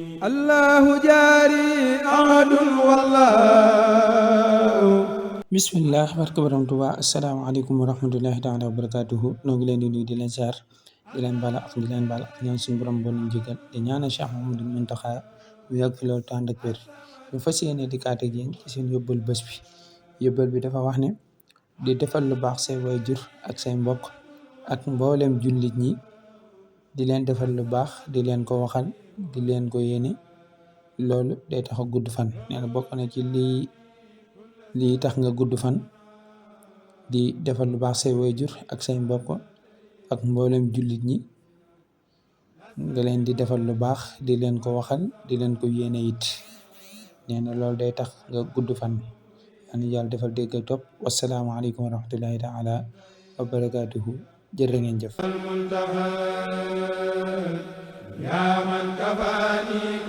الله جاري أحد والله. bismillah barka borom Tuuba asalaamaaleykum wa rahmatullahi taala wa barakaatuhu noo ngi leen di nuyu di leen ziar di leen baal ak di leen baal ak ñaan suñu borom bon njëgal di ñaanal Cheikh Mamadou Muntaxa mu yàgg fi loolu tànd ak wér ñu fas yéene di kaat ak yéen ci seen yóbbal bés bi. Yóbbal bi dafa wax ne di defal lu baax say waajur ak say mbokk ak mboolem jullit ñi, di leen defal lu baax di leen ko waxal di leen ko yéene, loolu day tax a gudd fan. Nee na bokk na ci lii tax nga gudd fan di defal lu baax say waajur ak say mbokk ak mboolem jullit ñi, nga leen di defal lu baax di leen ko waxal di leen ko yéene it. Nee na loolu day tax nga gudd fan. ani yàlla defal dégg ak topp. Wasalaamaaleykum wa rahmatullahi taala wa barakaatuhu. jërë ngeen jëf. المنتهى يا من كفاني